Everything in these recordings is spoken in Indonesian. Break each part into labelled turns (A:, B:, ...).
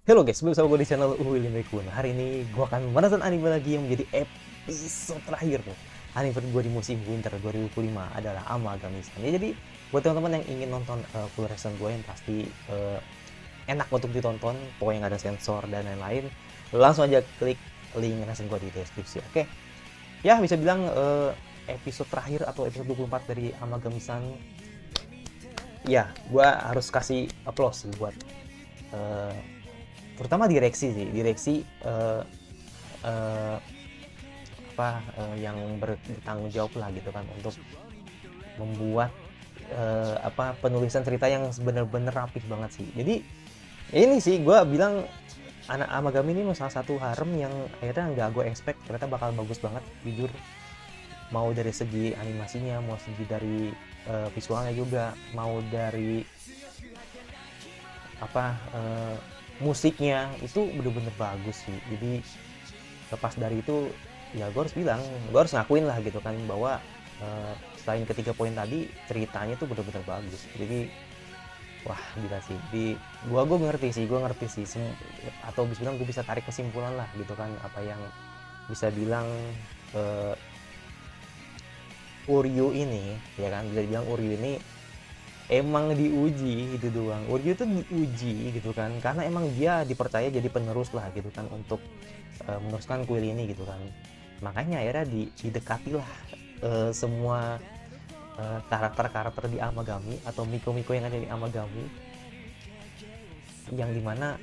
A: Halo guys, bersama gue di channel William Ekun. Hari ini gue akan menonton anime lagi yang menjadi episode terakhir anime gue di musim winter 2005 adalah Amagami-san. Ya, jadi buat teman-teman yang ingin nonton full reaction gue yang pasti enak untuk ditonton, pokoknya nggak ada sensor dan lain-lain, langsung aja klik link reaction gue di deskripsi. Oke, ya bisa bilang episode terakhir atau episode 24 dari Amagami-san. Ya, gue harus kasih applause sih buat terutama direksi yang bertanggung jawab lah gitu kan untuk membuat penulisan cerita yang bener-bener rapih banget sih. Jadi ini sih gue bilang anak Amagami ini salah satu harem yang akhirnya nggak gue expect ternyata bakal bagus banget, jujur. Mau dari segi animasinya, mau segi dari visualnya juga, mau dari musiknya itu bener-bener bagus sih. Jadi lepas dari itu ya gue harus ngakuin lah gitu kan bahwa selain ketiga poin tadi ceritanya tuh bener-bener bagus. Jadi wah gila sih. Di gue ngerti sih atau bisa bilang gue bisa tarik kesimpulan lah gitu kan apa yang bisa bilang Uryu ini ya kan, bisa dibilang Uryu ini emang diuji itu doang. Uryu itu diuji gitu kan karena emang dia dipercaya jadi penerus lah gitu kan untuk meneruskan kuil ini gitu kan. Makanya akhirnya didekatilah semua karakter-karakter di Amagami atau Miko-Miko yang ada di Amagami, yang dimana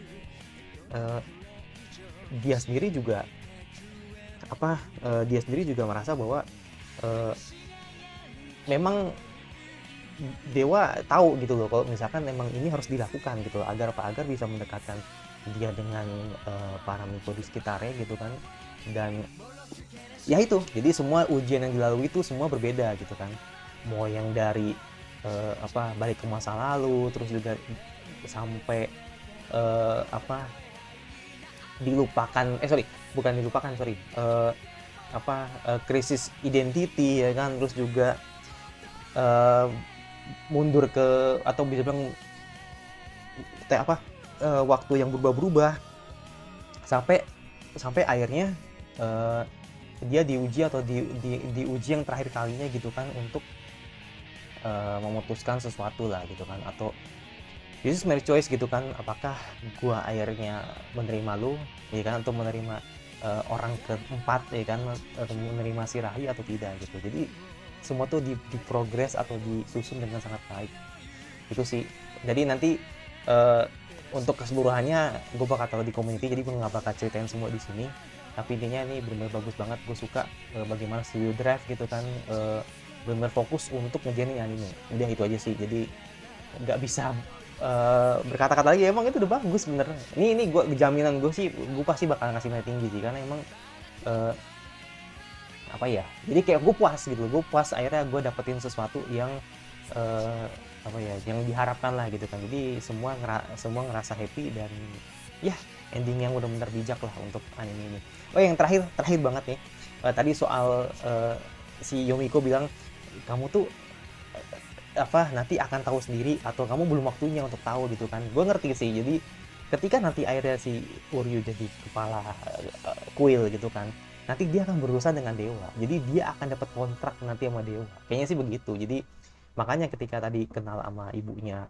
A: dia sendiri juga merasa bahwa memang dewa tahu gitu loh kalau misalkan memang ini harus dilakukan gitu loh, agar bisa mendekatkan dia dengan para miko di sekitarnya gitu kan. Dan ya itu, jadi semua ujian yang dilalui itu semua berbeda gitu kan, mau yang dari balik ke masa lalu, terus juga sampai krisis identity ya kan, terus juga mundur ke atau bisa bilang waktu yang berubah-berubah sampai akhirnya dia diuji atau diuji yang terakhir kalinya gitu kan untuk memutuskan sesuatu lah gitu kan, atau this is my choice gitu kan, apakah gua akhirnya menerima lu ya kan, atau menerima orang keempat ya kan, atau menerima si Rahi atau tidak gitu. Jadi semua tuh di progress atau disusun dengan sangat baik itu sih. Jadi nanti untuk keseluruhannya gue bakal taruh di community, jadi gue nggak bakal ceritain semua di sini, tapi intinya ini benar-benar bagus banget. Gue suka bagaimana studio drive gitu kan benar-benar fokus untuk ngejanin anime. Udah itu aja sih, jadi nggak bisa berkata-kata lagi, emang itu udah bagus bener. Ini gue jaminan gue sih, gue pasti bakal ngasih nilai tinggi sih karena emang jadi kayak gue puas akhirnya gue dapetin sesuatu yang yang diharapkan lah gitu kan. Jadi semua ngerasa happy dan ya ending yang benar-benar bijak lah untuk anime ini. Oh yang terakhir banget nih, tadi soal si Yomiko bilang kamu tuh nanti akan tahu sendiri atau kamu belum waktunya untuk tahu gitu kan. Gue ngerti sih, jadi ketika nanti akhirnya si Uryu jadi kepala kuil gitu kan, nanti dia akan berurusan dengan dewa, jadi dia akan dapat kontrak nanti sama dewa, kayaknya sih begitu. Jadi makanya ketika tadi kenal sama ibunya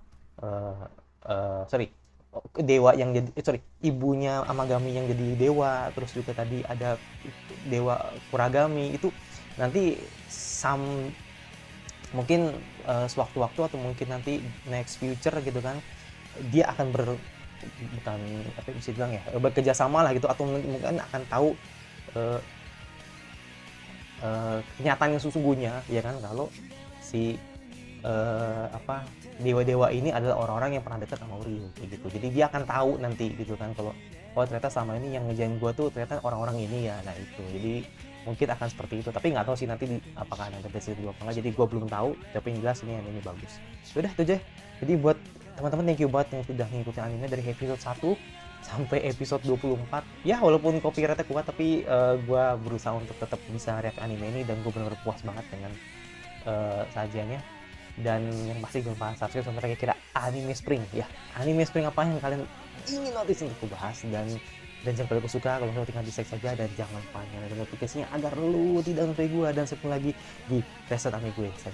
A: dewa yang jadi ibunya Amagami yang jadi dewa, terus juga tadi ada dewa Kuragami, itu nanti mungkin sewaktu-waktu atau mungkin nanti next future gitu kan, dia akan bekerja sama lah gitu, atau mungkin akan tahu kenyataan yang sesungguhnya ya kan, kalau si dewa-dewa ini adalah orang-orang yang pernah dekat sama Uryu gitu. Jadi dia akan tahu nanti gitu kan kalau ternyata selama ini yang ngejain gua tuh ternyata orang-orang ini ya. Nah itu, jadi mungkin akan seperti itu, tapi nggak tahu sih nanti apakah ada versi 2 apa enggak, jadi gua belum tahu. Tapi yang jelas ini bagus. Udah itu aja. Jadi buat teman-teman, thank you banget yang sudah ngikutin anime dari episode 1 sampai episode 24. Ya walaupun copyrightnya kuat, tapi gue berusaha untuk tetap bisa react anime ini, dan gue benar-benar puas banget dengan sajiannya. Dan yang pasti jangan lupa subscribe sampai kira-kira anime spring ya. Anime spring apa yang kalian ingin notice untuk kubahas, dan jangan lupa suka, kalau suka tinggal di-like saja, dan jangan lupa nyalain notifikasinya agar lu tidak sampai gua. Dan satu lagi di reset ame gue. Saya